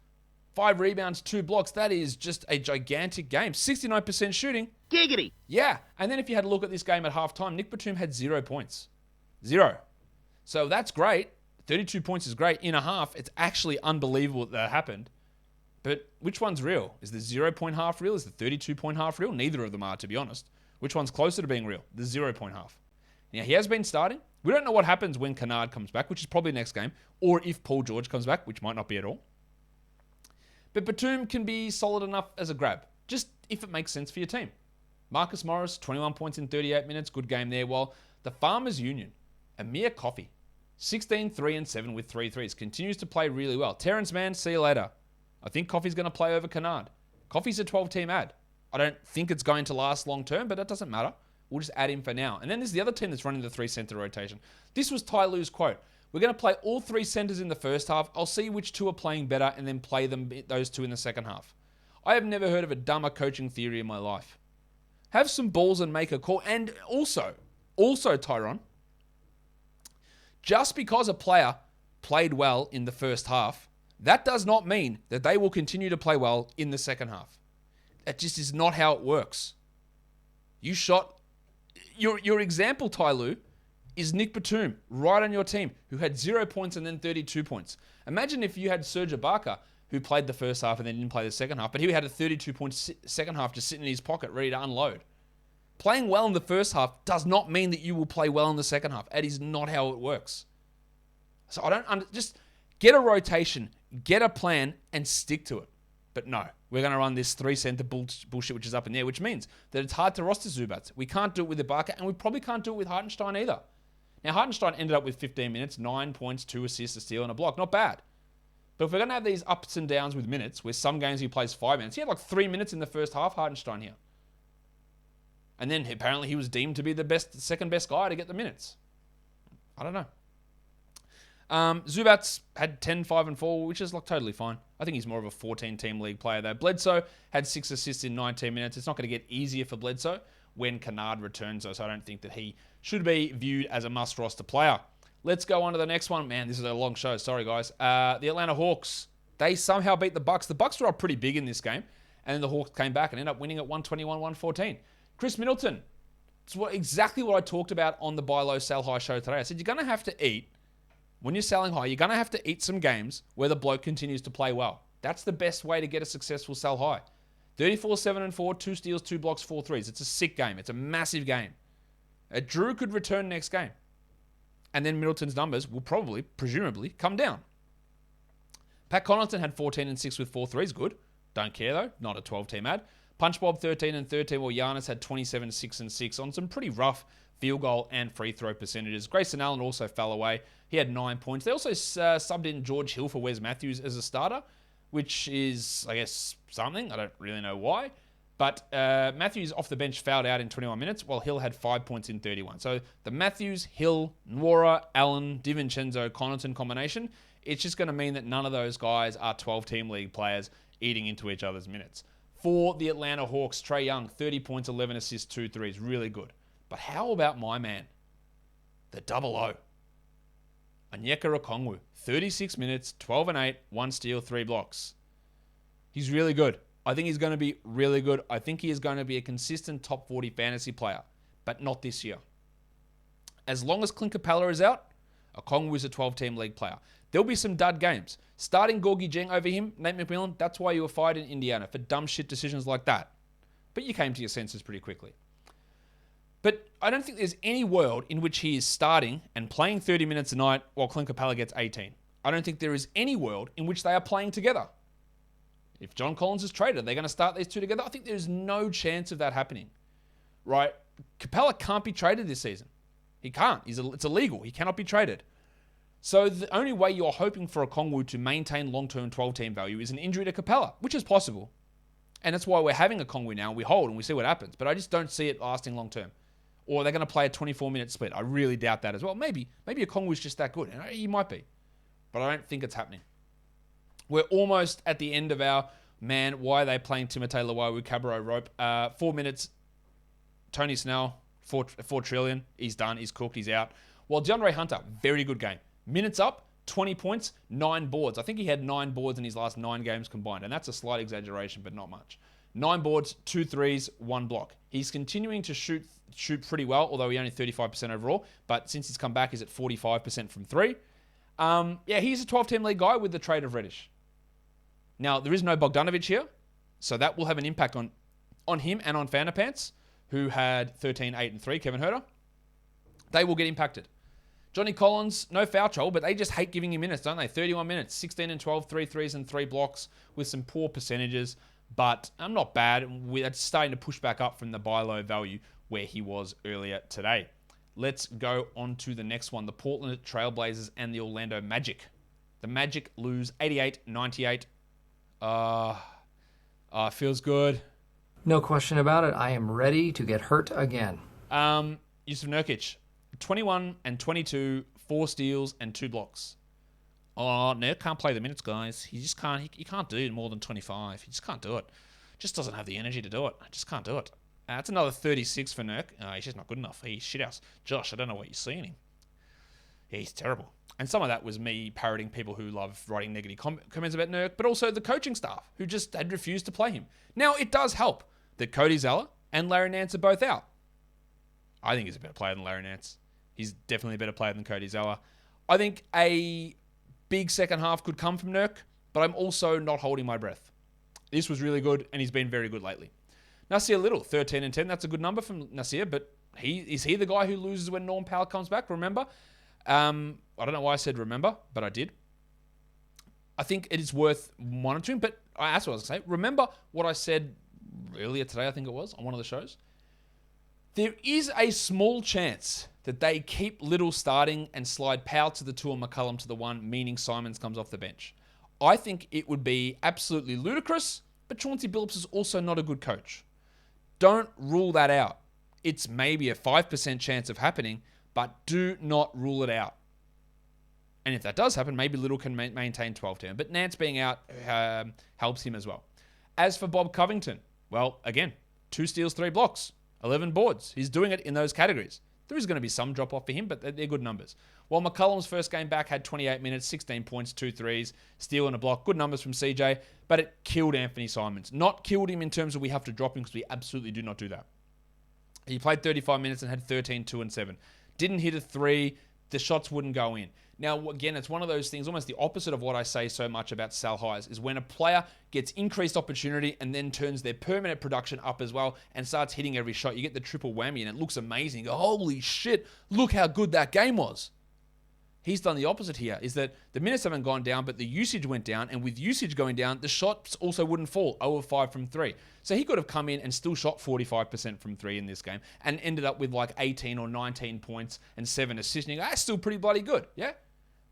5 rebounds, 2 blocks. That is just a gigantic game. 69% shooting. Giggity. Yeah. And then if you had a look at this game at halftime, Nick Batum had 0 points. 0. So that's great. 32 points is great. In a half, it's actually unbelievable that happened. But which one's real? Is the 0-point half real? Is the 32-point half real? Neither of them are, to be honest. Which one's closer to being real? The 0-point half. Now, he has been starting. We don't know what happens when Kennard comes back, which is probably next game, or if Paul George comes back, which might not be at all. But Batum can be solid enough as a grab, just if it makes sense for your team. Marcus Morris, 21 points in 38 minutes, good game there. While the Farmers Union, Amir Coffey, 16, 3, and 7 with 3 threes, continues to play really well. Terrence Mann, see you later. I think Coffey's going to play over Kennard. Coffey's a 12-team ad. I don't think it's going to last long term, but that doesn't matter. We'll just add him for now. And then there's the other team that's running the 3-center rotation. This was Ty Lue's quote. We're going to play all 3 centers in the first half. I'll see which 2 are playing better and then play those 2 in the second half. I have never heard of a dumber coaching theory in my life. Have some balls and make a call. And also, Tyron, just because a player played well in the first half, that does not mean that they will continue to play well in the second half. That just is not how it works. You shot... Your example, Ty Lue, is Nick Batum, right on your team, who had 0 points and then 32 points. Imagine if you had Serge Ibaka, who played the first half and then didn't play the second half, but he had a 32-point second half just sitting in his pocket, ready to unload. Playing well in the first half does not mean that you will play well in the second half. That is not how it works. So just get a rotation, get a plan, and stick to it. But no, we're going to run this 3-center bullshit, which is up in there, which means that it's hard to roster Zubats. We can't do it with Ibaka, and we probably can't do it with Hartenstein either. Now, Hartenstein ended up with 15 minutes, 9 points, 2 assists, a steal, and a block. Not bad. But if we're going to have these ups and downs with minutes, where some games he plays 5 minutes, he had like 3 minutes in the first half, Hartenstein here. And then apparently he was deemed to be the second best guy to get the minutes. I don't know. Zubats had 10, 5, and 4, which is like totally fine. I think he's more of a 14-team league player though. Bledsoe had 6 assists in 19 minutes. It's not going to get easier for Bledsoe when Kennard returns, though, so I don't think that he should be viewed as a must-roster player. Let's go on to the next one. Man, this is a long show. Sorry, guys. The Atlanta Hawks, they somehow beat the Bucks. The Bucks were up pretty big in this game, and then the Hawks came back and ended up winning at 121-114. Chris Middleton, it's exactly what I talked about on the Buy Low, Sell High show today. I said you're going to have to eat, when you're selling high, you're going to have to eat some games where the bloke continues to play well. That's the best way to get a successful sell high. 34, 7, and 4, 2 steals, 2 blocks, 4 threes. It's a sick game. It's a massive game. Drew could return next game. And then Middleton's numbers will probably, presumably, come down. Pat Connaughton had 14 and 6 with 4 threes. Good. Don't care, though. Not a 12-team ad. Punch Bob 13 and 13, while Giannis had 27, 6 and 6 on some pretty rough field goal and free throw percentages. Grayson Allen also fell away. He had 9 points. They also subbed in George Hill for Wes Matthews as a starter, which is, I guess, something. I don't really know why. But Matthews off the bench fouled out in 21 minutes, while Hill had 5 points in 31. So the Matthews, Hill, Nwora, Allen, DiVincenzo, Connaughton combination, it's just going to mean that none of those guys are 12-team league players eating into each other's minutes. For the Atlanta Hawks, Trae Young, 30 points, 11 assists, 2 threes. Really good. But how about my man, the double O? Onyeka Okongwu, 36 minutes, 12 and 8, 1 steal, 3 blocks. He's really good. I think he's going to be really good. I think he is going to be a consistent top 40 fantasy player, but not this year. As long as Clint Capella is out, Okongwu is a 12-team league player. There'll be some dud games. Starting Gorgie Jeng over him, Nate McMillan, that's why you were fired in Indiana, for dumb shit decisions like that. But you came to your senses pretty quickly. But I don't think there's any world in which he is starting and playing 30 minutes a night while Clint Capella gets 18. I don't think there is any world in which they are playing together. If John Collins is traded, are they going to start these two together? I think there's no chance of that happening. Right? Capella can't be traded this season. He can't. It's illegal. He cannot be traded. So the only way you're hoping for Okongwu to maintain long-term 12-team value is an injury to Capella, which is possible. And that's why we're having Okongwu now. We hold and we see what happens. But I just don't see it lasting long-term. Or they're going to play a 24-minute split. I really doubt that as well. Maybe Okongwu's just that good. And he might be. But I don't think it's happening. We're almost at the end of our, man, why are they playing Timothé Luwawu-Cabarrot rope? 4 minutes, Tony Snell, 4 trillion. He's done. He's cooked. He's out. While DeAndre Hunter, very good game. Minutes up, 20 points, 9 boards. I think he had 9 boards in his last 9 games combined. And that's a slight exaggeration, but not much. 9 boards, 2 threes, 1 block. He's continuing to shoot pretty well, although he only 35% overall. But since he's come back, he's at 45% from 3. He's a 12-team league guy with the trade of Reddish. Now, there is no Bogdanovic here, so that will have an impact on him and on Fanapants, who had 13, 8, and 3, Kevin Huerter. They will get impacted. Johnny Collins, no foul trouble, but they just hate giving him minutes, don't they? 31 minutes, 16 and 12, 3 threes and 3 blocks with some poor percentages, but I'm not bad. It's starting to push back up from the buy low value where he was earlier today. Let's go on to the next one, the Portland Trailblazers and the Orlando Magic. The Magic lose 88-98. Feels good. No question about it. I am ready to get hurt again. Yusuf Nurkic, 21 and 22, 4 steals and 2 blocks. Oh, Nurk can't play the minutes, guys. He just can't. He can't do more than 25. He just can't do it. Just doesn't have the energy to do it. I just can't do it. That's another 36 for Nurk. He's just not good enough. He's shithouse. Josh, I don't know what you're seeing him. Yeah, he's terrible. And some of that was me parroting people who love writing negative comments about Nurk, but also the coaching staff who just had refused to play him. Now, it does help that Cody Zeller and Larry Nance are both out. I think he's a better player than Larry Nance. He's definitely a better player than Cody Zeller. I think a big second half could come from Nurk, but I'm also not holding my breath. This was really good, and he's been very good lately. Nasir Little, 13 and 10. That's a good number from Nasir, but is he the guy who loses when Norm Powell comes back? Remember? I don't know why I said remember, but I did. I think it is worth monitoring, but that's what I was going to say. Remember what I said earlier today, I think it was, on one of the shows? There is a small chance that they keep Little starting and slide Powell to the 2 and McCullum to the 1, meaning Simons comes off the bench. I think it would be absolutely ludicrous, but Chauncey Billups is also not a good coach. Don't rule that out. It's maybe a 5% chance of happening, but do not rule it out. And if that does happen, maybe Little can maintain 12-10. But Nance being out helps him as well. As for Bob Covington, well, again, 2 steals, 3 blocks, 11 boards. He's doing it in those categories. There is going to be some drop-off for him, but they're good numbers. While McCullum's first game back had 28 minutes, 16 points, 2 threes, steal and a block. Good numbers from CJ, but it killed Anthony Simons. Not killed him in terms of we have to drop him, because we absolutely do not do that. He played 35 minutes and had 13, 2, and 7. Didn't hit a 3. The shots wouldn't go in. Now, again, it's one of those things, almost the opposite of what I say so much about Sal Highs, is when a player gets increased opportunity and then turns their permanent production up as well and starts hitting every shot. You get the triple whammy and it looks amazing. You go, holy shit, look how good that game was. He's done the opposite here, is that the minutes haven't gone down, but the usage went down, and with usage going down, the shots also wouldn't fall, 0 of 5 from 3. So he could have come in and still shot 45% from 3 in this game and ended up with like 18 or 19 points and 7 assists. And you go, that's still pretty bloody good, yeah?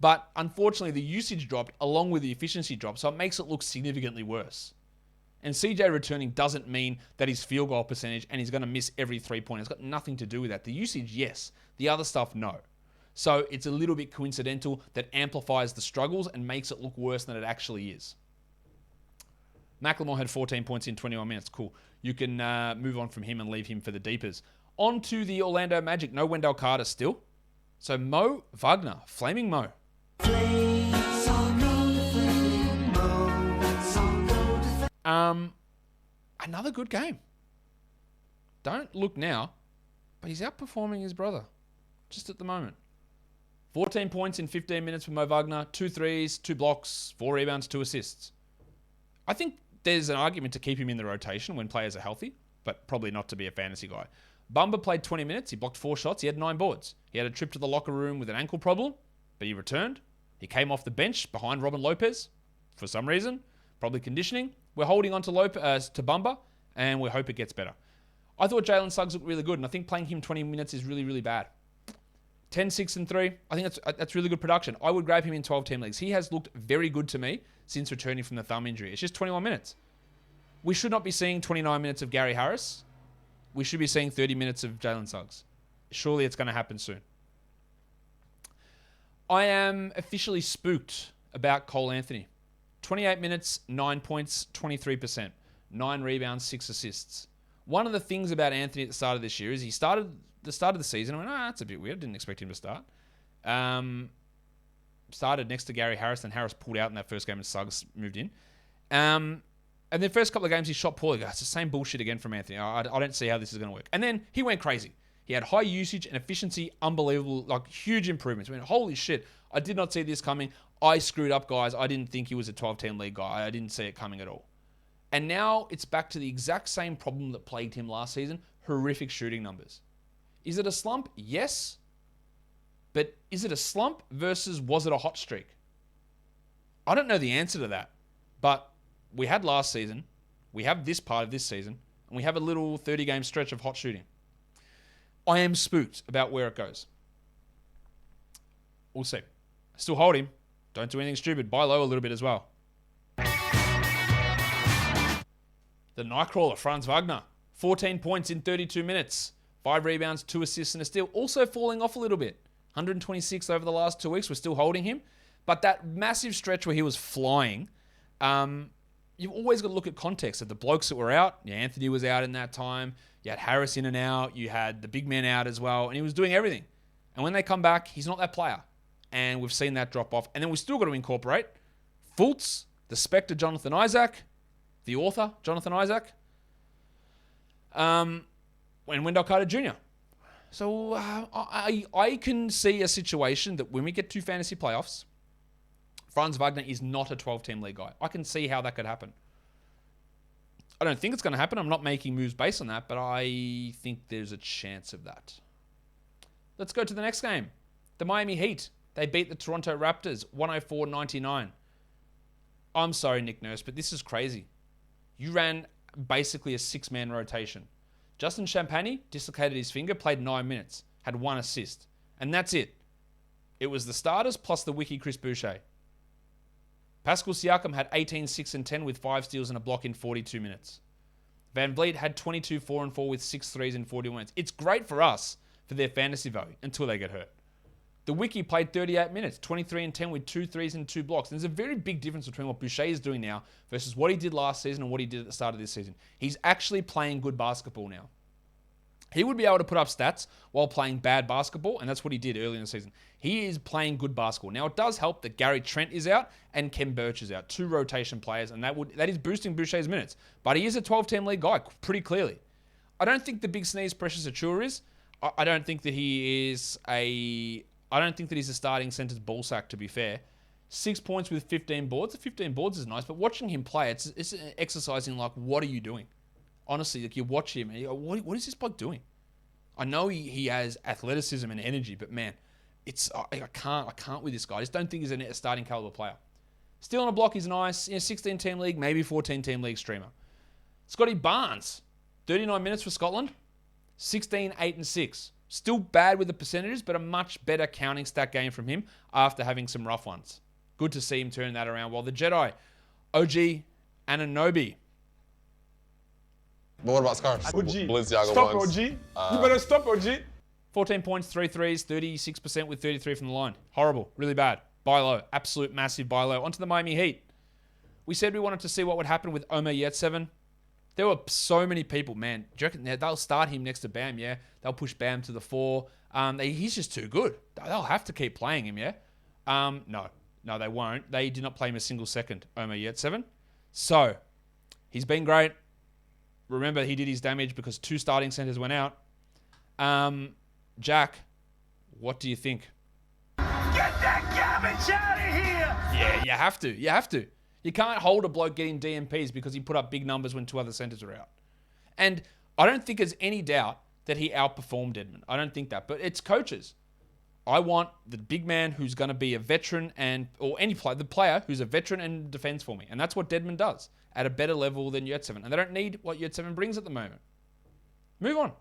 But unfortunately, the usage dropped along with the efficiency drop, so it makes it look significantly worse. And CJ returning doesn't mean that his field goal percentage and he's going to miss every 3-pointer. It's got nothing to do with that. The usage, yes. The other stuff, no. So it's a little bit coincidental that amplifies the struggles and makes it look worse than it actually is. McLemore had 14 points in 21 minutes. Cool. You can move on from him and leave him for the deepers. On to the Orlando Magic. No Wendell Carter still. So Mo Wagner, Flaming Mo. Another good game. Don't look now, but he's outperforming his brother just at the moment. 14 points in 15 minutes for Mo Wagner, 2 threes, 2 blocks, 4 rebounds, 2 assists. I think there's an argument to keep him in the rotation when players are healthy, but probably not to be a fantasy guy. Bumba played 20 minutes. He blocked 4 shots. He had 9 boards. He had a trip to the locker room with an ankle problem, but he returned. He came off the bench behind Robin Lopez for some reason, probably conditioning. We're holding on to Bumba, and we hope it gets better. I thought Jalen Suggs looked really good, and I think playing him 20 minutes is really, really bad. 10, 6, and 3. I think that's really good production. I would grab him in 12-team leagues. He has looked very good to me since returning from the thumb injury. It's just 21 minutes. We should not be seeing 29 minutes of Gary Harris. We should be seeing 30 minutes of Jalen Suggs. Surely it's going to happen soon. I am officially spooked about Cole Anthony. 28 minutes, 9 points, 23%. 9 rebounds, 6 assists. One of the things about Anthony at the start of this year is he started the start of the season. I went, that's a bit weird. Didn't expect him to start. Started next to Gary Harris, then Harris pulled out in that first game and Suggs moved in. And the first couple of games he shot poorly. It's the same bullshit again from Anthony. I don't see how this is going to work. And then he went crazy. He had high usage and efficiency, unbelievable, like huge improvements. I mean, holy shit. I did not see this coming. I screwed up, guys. I didn't think he was a 12-team league guy. I didn't see it coming at all. And now it's back to the exact same problem that plagued him last season. Horrific shooting numbers. Is it a slump? Yes. But is it a slump versus was it a hot streak? I don't know the answer to that. But we had last season. We have this part of this season. And we have a little 30-game stretch of hot shooting. I am spooked about where it goes. We'll see. Still hold him. Don't do anything stupid. Buy low a little bit as well. The Nightcrawler, Franz Wagner. 14 points in 32 minutes. 5 rebounds, 2 assists, and a steal. Also falling off a little bit. 126 over the last 2 weeks. We're still holding him. But that massive stretch where he was flying, you've always got to look at context. Of the blokes that were out, Anthony was out in that time. You had Harris in and out. You had the big man out as well. And he was doing everything. And when they come back, he's not that player. And we've seen that drop off. And then we've still got to incorporate Fultz, the Spectre Jonathan Isaac, the author Jonathan Isaac, and Wendell Carter Jr. So I can see a situation that when we get to fantasy playoffs, Franz Wagner is not a 12-team league guy. I can see how that could happen. I don't think it's going to happen. I'm not making moves based on that, but I think there's a chance of that. Let's go to the next game. The Miami Heat. They beat the Toronto Raptors 104-99. I'm sorry, Nick Nurse, but this is crazy. You ran basically a 6-man rotation. Justin Champagny dislocated his finger, played 9 minutes, had 1 assist. And that's it. It was the starters plus the wiki Chris Boucher. Pascal Siakam had 18, 6, and 10 with 5 steals and a block in 42 minutes. Van Vliet had 22, 4, and 4 with 6 threes in 41 minutes. It's great for us for their fantasy value until they get hurt. The wiki played 38 minutes, 23 and 10 with 2 threes and 2 blocks. And there's a very big difference between what Boucher is doing now versus what he did last season and what he did at the start of this season. He's actually playing good basketball now. He would be able to put up stats while playing bad basketball, and that's what he did early in the season. He is playing good basketball. Now, it does help that Gary Trent is out and Kem Birch is out. 2 rotation players, and that is boosting Boucher's minutes. But he is a 12-team league guy, pretty clearly. I don't think the big sneeze Precious Achiuwa is. I don't think that he's a starting center's ball sack, to be fair. 6 points with 15 boards. 15 boards is nice, but watching him play, it's exercising like, what are you doing? Honestly, like you watch him and you go, what is this bloke doing? I know he has athleticism and energy, but man, I can't with this guy. I just don't think he's a starting caliber player. Still on a block is nice. 16-team league, maybe 14-team league streamer. Scotty Barnes, 39 minutes for Scotland, 16, 8, and 6. Still bad with the percentages, but a much better counting stat game from him after having some rough ones. Good to see him turn that around. While the Jedi, OG Anunoby. But what about scarves? OG. Balenciaga Stop, ones. OG. You better stop, OG. 14 points, 3 threes, 36% with 33 from the line. Horrible. Really bad. Buy low. Absolute massive buy low. Onto the Miami Heat. We said we wanted to see what would happen with Omer Yurtseven. There were so many people, man. Do you reckon they'll start him next to Bam, yeah? They'll push Bam to the 4. He's just too good. They'll have to keep playing him, yeah? No, they won't. They did not play him a single second, Omer Yurtseven. So, he's been great. Remember, he did his damage because 2 starting centers went out. Jack, what do you think? Get that garbage out of here! Yeah, you have to. You have to. You can't hold a bloke getting DMPs because he put up big numbers when 2 other centers were out. And I don't think there's any doubt that he outperformed Edmund. I don't think that. But it's coaches. I want the big man who's going to be a veteran or any player, the player who's a veteran and defends for me. And that's what Dedmon does at a better level than Yurtseven. And they don't need what Yurtseven brings at the moment. Move on.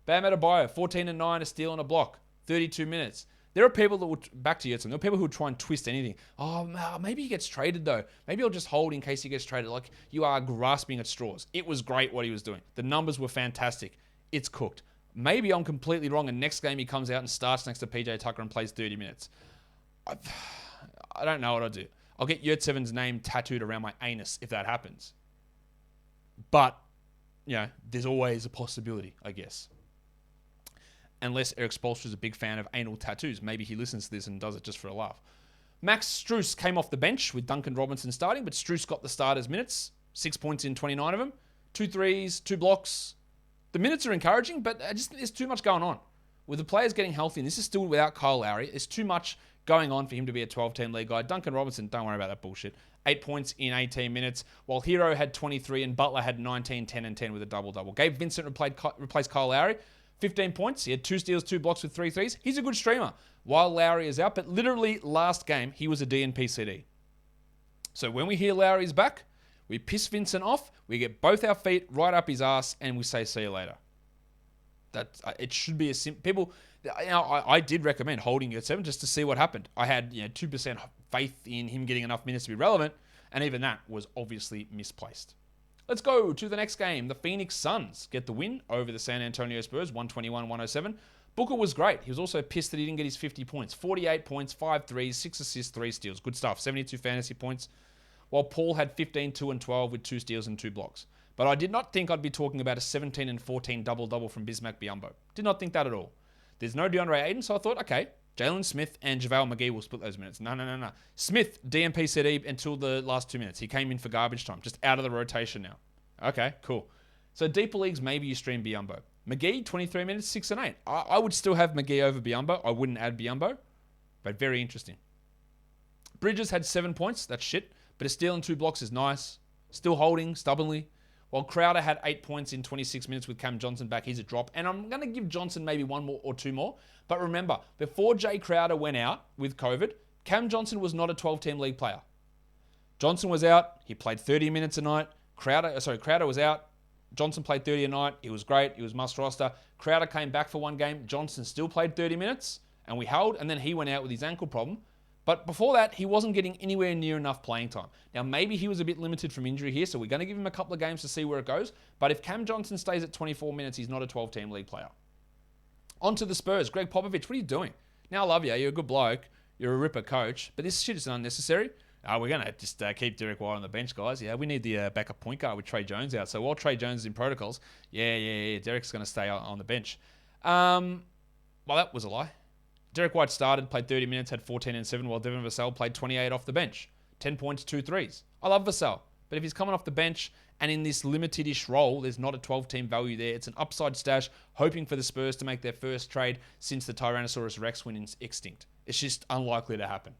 Bam Adebayo, 14 and 9, a steal and a block, 32 minutes. There are people that would, back to Yurtseven, there are people who would try and twist anything. Oh, maybe he gets traded though. Maybe I'll just hold in case he gets traded. Like, you are grasping at straws. It was great what he was doing. The numbers were fantastic. It's cooked. Maybe I'm completely wrong and next game he comes out and starts next to PJ Tucker and plays 30 minutes. I don't know what I'll do. I'll get Yurtseven's name tattooed around my anus if that happens. But, there's always a possibility, I guess. Unless Eric Spoelstra is a big fan of anal tattoos. Maybe he listens to this and does it just for a laugh. Max Strus came off the bench with Duncan Robinson starting, but Strus got the starters minutes. 6 points in 29 of them. 2 threes, 2 blocks. The minutes are encouraging, but there's too much going on. With the players getting healthy, and this is still without Kyle Lowry, there's too much going on for him to be a 12-team league guy. Duncan Robinson, don't worry about that bullshit. 8 points in 18 minutes, while Hero had 23 and Butler had 19, 10, and 10 with a double-double. Gabe Vincent replaced Kyle Lowry. 15 points. He had 2 steals, 2 blocks with 3 threes. He's a good streamer while Lowry is out, but literally last game, he was a DNP CD. So when we hear Lowry's back, we piss Vincent off, we get both our feet right up his ass, and we say, see you later. It should be a simple... I did recommend holding Yurtseven just to see what happened. I had 2% faith in him getting enough minutes to be relevant, and even that was obviously misplaced. Let's go to the next game. The Phoenix Suns get the win over the San Antonio Spurs, 121-107. Booker was great. He was also pissed that he didn't get his 50 points. 48 points, 5 threes, 6 assists, 3 steals. Good stuff. 72 fantasy points. while Paul had 15, 2, and 12 with 2 steals and 2 blocks. But I did not think I'd be talking about a 17 and 14 double-double from Bismack Biyombo. Did not think that at all. There's no DeAndre Ayton, so I thought, okay, Jalen Smith and JaVale McGee will split those minutes. No. Smith, DMP said until the last 2 minutes. He came in for garbage time, just out of the rotation now. Okay, cool. So deeper leagues, maybe you stream Biyombo. McGee, 23 minutes, 6 and 8. I would still have McGee over Biyombo. I wouldn't add Biyombo, but very interesting. Bridges had 7 points. That's shit. But a steal and 2 blocks is nice. Still holding stubbornly. While Crowder had 8 points in 26 minutes with Cam Johnson back, he's a drop. And I'm going to give Johnson maybe 1 more or 2 more. But remember, before Jay Crowder went out with COVID, Cam Johnson was not a 12-team league player. Johnson was out. He played 30 minutes a night. Crowder was out. Johnson played 30 a night. He was great. He was must roster. Crowder came back for 1 game. Johnson still played 30 minutes. And we held. And then he went out with his ankle problem. But before that, he wasn't getting anywhere near enough playing time. Now, maybe he was a bit limited from injury here, so we're going to give him a couple of games to see where it goes. But if Cam Johnson stays at 24 minutes, he's not a 12-team league player. On to the Spurs. Greg Popovich, what are you doing? Now, I love you. You're a good bloke. You're a ripper coach. But this shit is unnecessary. We're going to just keep Derek White on the bench, guys. Yeah, we need the backup point guard with Trey Jones out. So while Trey Jones is in protocols, Derek's going to stay on the bench. Well, that was a lie. Derek White started, played 30 minutes, had 14 and 7, while Devin Vassell played 28 off the bench. 10 points, 2 threes. I love Vassell, but if he's coming off the bench and in this limited-ish role, there's not a 12-team value there. It's an upside stash, hoping for the Spurs to make their first trade since the Tyrannosaurus Rex went extinct. It's just unlikely to happen.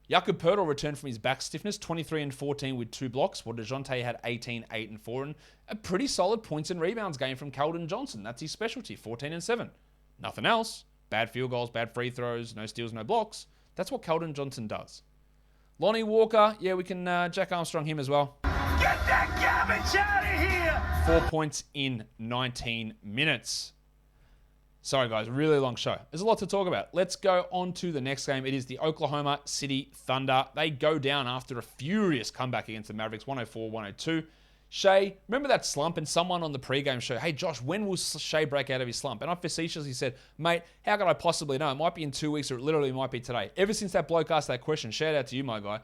Jakob Poeltl returned from his back stiffness, 23 and 14 with 2 blocks, while DeJounte had 18, 8 and 4, and a pretty solid points and rebounds game from Keldon Johnson. That's his specialty, 14 and 7. Nothing else. Bad field goals, bad free throws, no steals, no blocks. That's what Keldon Johnson does. Lonnie Walker, we can Jack Armstrong him as well. Get that garbage out of here! 4 points in 19 minutes. Sorry, guys, really long show. There's a lot to talk about. Let's go on to the next game. It is the Oklahoma City Thunder. They go down after a furious comeback against the Mavericks, 104-102. Shea, remember that slump? And someone on the pregame show, hey, Josh, when will Shea break out of his slump? And I facetiously said, mate, how could I possibly know? It might be in 2 weeks or it literally might be today. Ever since that bloke asked that question, shout out to you, my guy.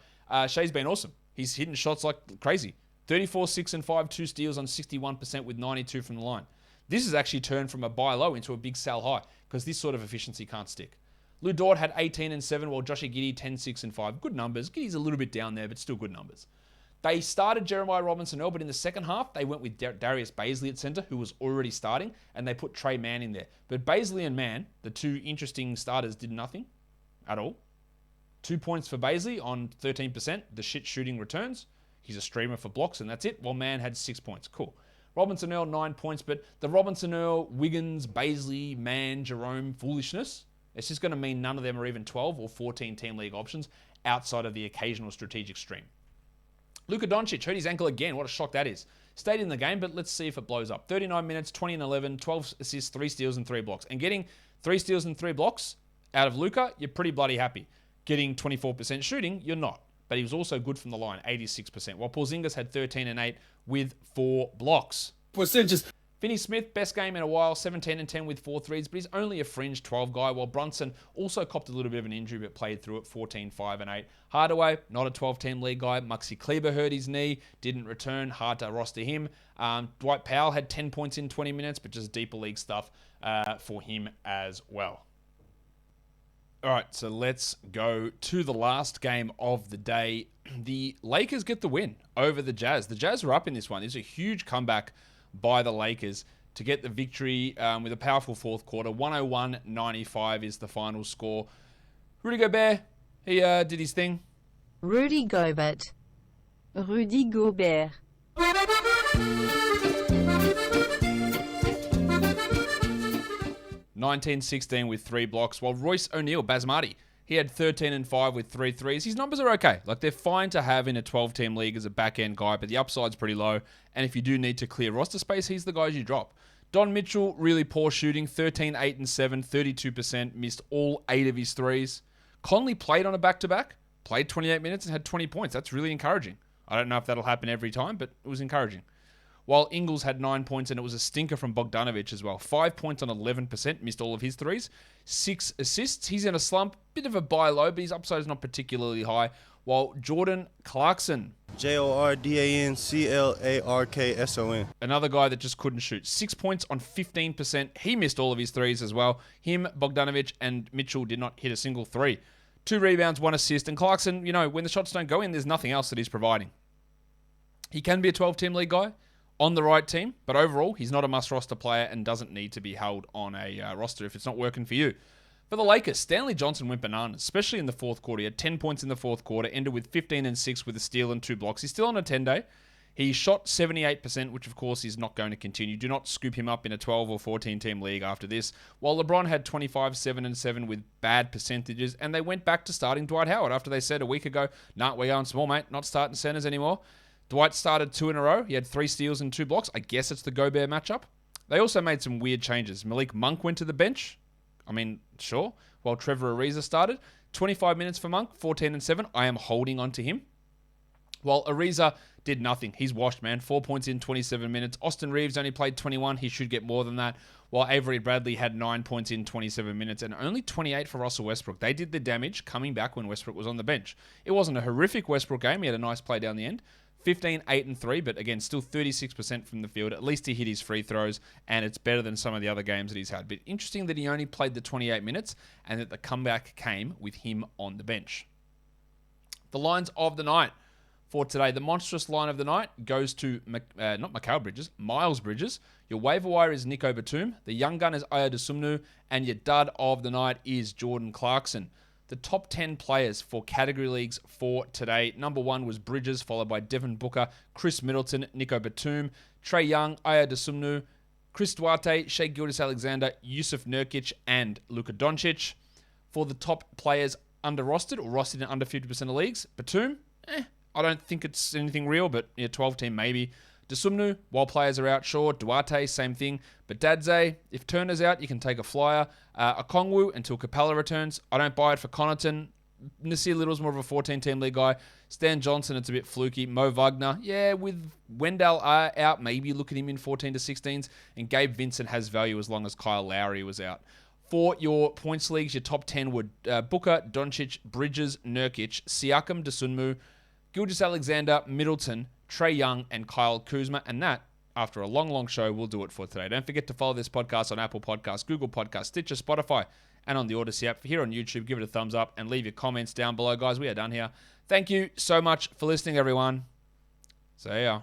Shea's been awesome. He's hitting shots like crazy. 34, 6 and 5, 2 steals on 61% with 92 from the line. This has actually turned from a buy low into a big sell high because this sort of efficiency can't stick. Lou Dort had 18 and 7, while Joshie Giddey 10, 6 and 5. Good numbers. Giddey's a little bit down there, but still good numbers. They started Jeremiah Robinson-Earl, but in the second half, they went with Darius Bazley at center, who was already starting, and they put Trey Mann in there. But Bazley and Mann, the 2 interesting starters, did nothing at all. 2 points for Bazley on 13%. The shit shooting returns. He's a streamer for blocks, and that's it. While Mann had 6 points. Cool. Robinson-Earl, 9 points, but the Robinson-Earl, Wiggins, Bazley, Mann, Jerome foolishness, it's just going to mean none of them are even 12 or 14 team league options outside of the occasional strategic stream. Luka Doncic hurt his ankle again. What a shock that is. Stayed in the game, but let's see if it blows up. 39 minutes, 20 and 11, 12 assists, 3 steals and 3 blocks. And getting 3 steals and 3 blocks out of Luka, you're pretty bloody happy. Getting 24% shooting, you're not. But he was also good from the line, 86%. While Porzingis had 13 and 8 with 4 blocks. Percentages. Finney Smith, best game in a while, 17 and 10 with 4 threes, but he's only a fringe 12 guy, while Brunson also copped a little bit of an injury, but played through it, 14, 5 and 8. Hardaway, not a 12-team league guy. Maxi Kleber hurt his knee, didn't return, hard to roster him. Dwight Powell had 10 points in 20 minutes, but just deeper league stuff for him as well. All right, so let's go to the last game of the day. The Lakers get the win over the Jazz. The Jazz are up in this one. It's a huge comeback by the Lakers to get the victory with a powerful fourth quarter. 101-95 is the final score. Rudy Gobert, he did his thing. Rudy Gobert. 19-16 with 3 blocks, while Royce O'Neal, Basmati, he had 13 and 5 with 3 threes. His numbers are okay. Like, they're fine to have in a 12-team league as a back-end guy, but the upside's pretty low. And if you do need to clear roster space, he's the guys you drop. Don Mitchell, really poor shooting, 13, 8 and 7, 32%, missed all 8 of his threes. Conley played on a back-to-back, played 28 minutes and had 20 points. That's really encouraging. I don't know if that'll happen every time, but it was encouraging. while Ingles had 9 points, and it was a stinker from Bogdanovic as well. 5 points on 11%, missed all of his threes. 6 assists. He's in a slump, bit of a buy low, but his upside is not particularly high. While Jordan Clarkson, JordanClarkson, another guy that just couldn't shoot. 6 points on 15%. He missed all of his threes as well. Him, Bogdanovic, and Mitchell did not hit a single three. 2 rebounds, 1 assist. And Clarkson, when the shots don't go in, there's nothing else that he's providing. He can be a 12-team league guy on the right team, but overall, he's not a must-roster player and doesn't need to be held on a roster if it's not working for you. For the Lakers, Stanley Johnson went bananas, especially in the fourth quarter. He had 10 points in the fourth quarter, ended with 15 and 6 with a steal and 2 blocks. He's still on a 10-day. He shot 78%, which of course is not going to continue. Do not scoop him up in a 12 or 14-team league after this. While LeBron had 25, 7 and 7 with bad percentages, and they went back to starting Dwight Howard after they said a week ago, nah, we're going small, mate, not starting centers anymore. Dwight started 2 in a row. He had 3 steals and 2 blocks. I guess it's the Gobert matchup. They also made some weird changes. Malik Monk went to the bench. I mean, sure. While Trevor Ariza started. 25 minutes for Monk, 14 and 7. I am holding on to him. While Ariza did nothing. He's washed, man. 4 points in 27 minutes. Austin Reeves only played 21. He should get more than that. While Avery Bradley had 9 points in 27 minutes and only 28 for Russell Westbrook. They did the damage coming back when Westbrook was on the bench. It wasn't a horrific Westbrook game. He had a nice play down the end. 15, 8 and 3, but again, still 36% from the field. At least he hit his free throws, and it's better than some of the other games that he's had. But interesting that he only played the 28 minutes and that the comeback came with him on the bench. The lines of the night for today. The monstrous line of the night goes to, not Mikal Bridges, Miles Bridges. Your waiver wire is Nico Batum. The young gun is Aya Dosunmu, and your dud of the night is Jordan Clarkson. The top 10 players for category leagues for today. Number 1 was Bridges, followed by Devin Booker, Chris Middleton, Nico Batum, Trey Young, Aya Dosunmu, Chris Duarte, Shai Gilgeous-Alexander, Yusuf Nurkic, and Luka Doncic. For the top players under-rostered or rostered in under 50% of leagues, Batum, I don't think it's anything real, but 12-team maybe. Dosunmu, while players are out, sure. Duarte, same thing. But Dadze, if Turner's out, you can take a flyer. Okongwu until Capella returns. I don't buy it for Connaughton. Nasir Little's more of a 14-team league guy. Stan Johnson, it's a bit fluky. Mo Wagner, yeah, with Wendell out, maybe look at him in 14 to 16s. And Gabe Vincent has value as long as Kyle Lowry was out. For your points leagues, your top 10 were Booker, Doncic, Bridges, Nurkic, Siakam, Dosunmu, Gilgeous-Alexander, Middleton, Trey Young, and Kyle Kuzma. And that, after a long, long show, will do it for today. Don't forget to follow this podcast on Apple Podcasts, Google Podcasts, Stitcher, Spotify, and on the Odyssey app. Here on YouTube, give it a thumbs up and leave your comments down below, guys. We are done here. Thank you so much for listening, everyone. See ya.